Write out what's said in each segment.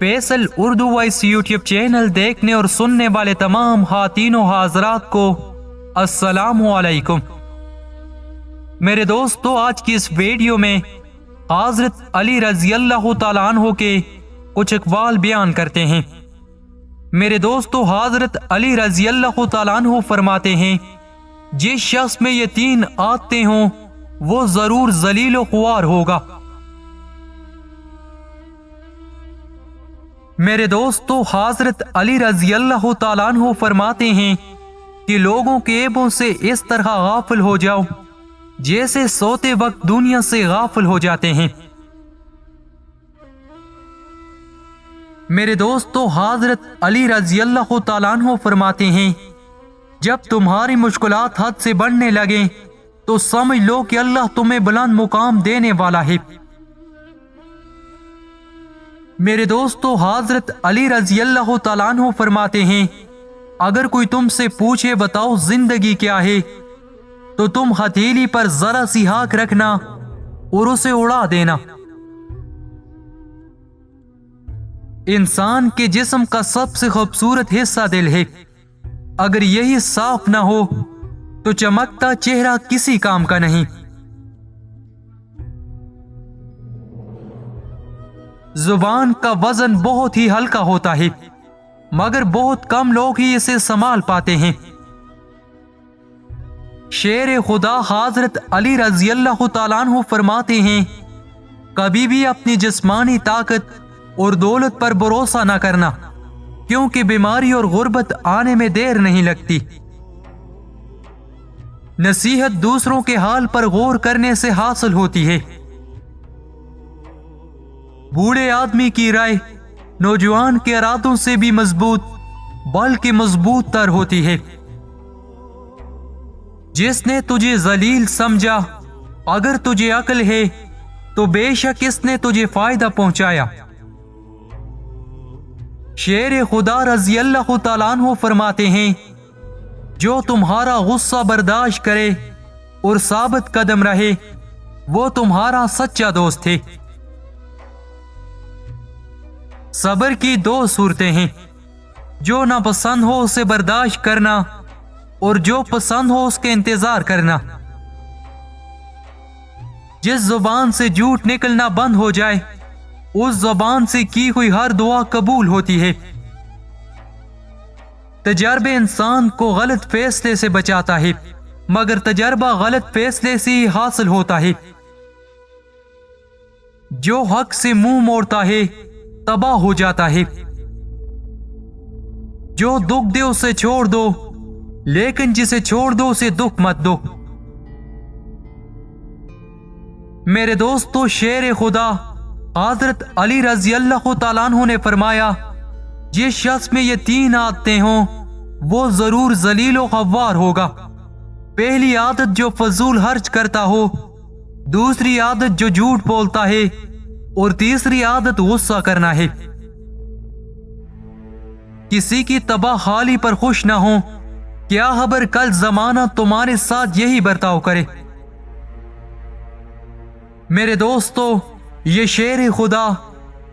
Faisal Urdu voice YouTube channel دیکھنے اور سننے والے تمام خواتین و حضرات کو السلام علیکم۔ میرے دوستو، آج کی اس ویڈیو میں حضرت علی رضی اللہ تعالیٰ عنہ کے کچھ اقوال بیان کرتے ہیں۔ میرے دوستو، حضرت علی رضی اللہ تعالیٰ عنہ فرماتے ہیں، جس شخص میں یہ تین عادتیں ہوں وہ ضرور ذلیل و خوار ہوگا۔ میرے دوستو، حضرت علی رضی اللہ تعالیٰ عنہ فرماتے ہیں کہ لوگوں کے عیبوں سے اس طرح غافل ہو جاؤ جیسے سوتے وقت دنیا سے غافل ہو جاتے ہیں۔ میرے دوستو، حضرت علی رضی اللہ تعالیٰ عنہ فرماتے ہیں، جب تمہاری مشکلات حد سے بڑھنے لگیں تو سمجھ لو کہ اللہ تمہیں بلند مقام دینے والا ہے۔ میرے دوستو، حضرت علی رضی اللہ تعالیٰ عنہ فرماتے ہیں، اگر کوئی تم سے پوچھے بتاؤ زندگی کیا ہے تو تم ہتھیلی پر ذرا سی ہاک رکھنا اور اسے اڑا دینا۔ انسان کے جسم کا سب سے خوبصورت حصہ دل ہے، اگر یہی صاف نہ ہو تو چمکتا چہرہ کسی کام کا نہیں۔ زبان کا وزن بہت ہی ہلکا ہوتا ہے، مگر بہت کم لوگ ہی اسے سنبھال پاتے ہیں۔ شیر خدا حضرت علی رضی اللہ تعالیٰ عنہ فرماتے ہیں، کبھی بھی اپنی جسمانی طاقت اور دولت پر بھروسہ نہ کرنا، کیونکہ بیماری اور غربت آنے میں دیر نہیں لگتی۔ نصیحت دوسروں کے حال پر غور کرنے سے حاصل ہوتی ہے۔ بوڑھے آدمی کی رائے نوجوان کے ارادوں سے بھی مضبوط بلکہ مضبوط تر ہوتی ہے۔ جس نے تجھے ذلیل سمجھا، اگر تجھے عقل ہے تو بے شک اس نے تجھے فائدہ پہنچایا۔ شیر خدا رضی اللہ تعالیٰ عنہ فرماتے ہیں، جو تمہارا غصہ برداشت کرے اور ثابت قدم رہے وہ تمہارا سچا دوست ہے۔ صبر کی دو صورتیں ہیں، جو ناپسند ہو اسے برداشت کرنا اور جو پسند ہو اس کے انتظار کرنا۔ جس زبان سے جھوٹ نکلنا بند ہو جائے اس زبان سے کی ہوئی ہر دعا قبول ہوتی ہے۔ تجربے انسان کو غلط فیصلے سے بچاتا ہے، مگر تجربہ غلط فیصلے سے ہی حاصل ہوتا ہے۔ جو حق سے منہ موڑتا ہے تباہ ہو جاتا ہے۔ جو دکھ دے اسے چھوڑ دو، لیکن جسے چھوڑ دو اسے دکھ مت دو۔ میرے دوستو، شیر خدا حضرت علی رضی اللہ تعالیٰ عنہ نے فرمایا، جس شخص میں یہ تین عادتیں ہوں وہ ضرور ذلیل و خوار ہوگا۔ پہلی عادت جو فضول خرچ کرتا ہو، دوسری عادت جو جھوٹ بولتا ہے، اور تیسری عادت غصہ کرنا ہے۔ کسی کی تباہ حالی پر خوش نہ ہو، کیا خبر کل زمانہ تمہارے ساتھ یہی برتاؤ کرے۔ میرے دوستو، یہ شیر خدا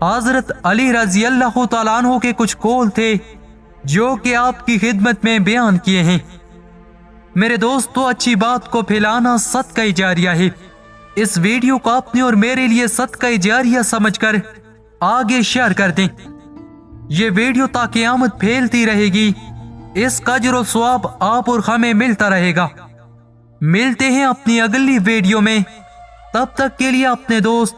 حضرت علی رضی اللہ تعالیٰ عنہ کے کچھ قول تھے جو کہ آپ کی خدمت میں بیان کیے ہیں۔ میرے دوستو، اچھی بات کو پھیلانا صدقہ جاریہ ہے۔ اس ویڈیو کو اپنے اور میرے لیے صدقہ جاریہ سمجھ کر آگے شیئر کر دیں۔ یہ ویڈیو تا قیامت پھیلتی رہے گی، اس کا اجر و ثواب آپ اور ہمیں ملتا رہے گا۔ ملتے ہیں اپنی اگلی ویڈیو میں، تب تک کے لیے اپنے دوست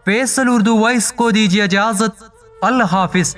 فیصل اردو وائس کو دیجیے اجازت۔ اللہ حافظ۔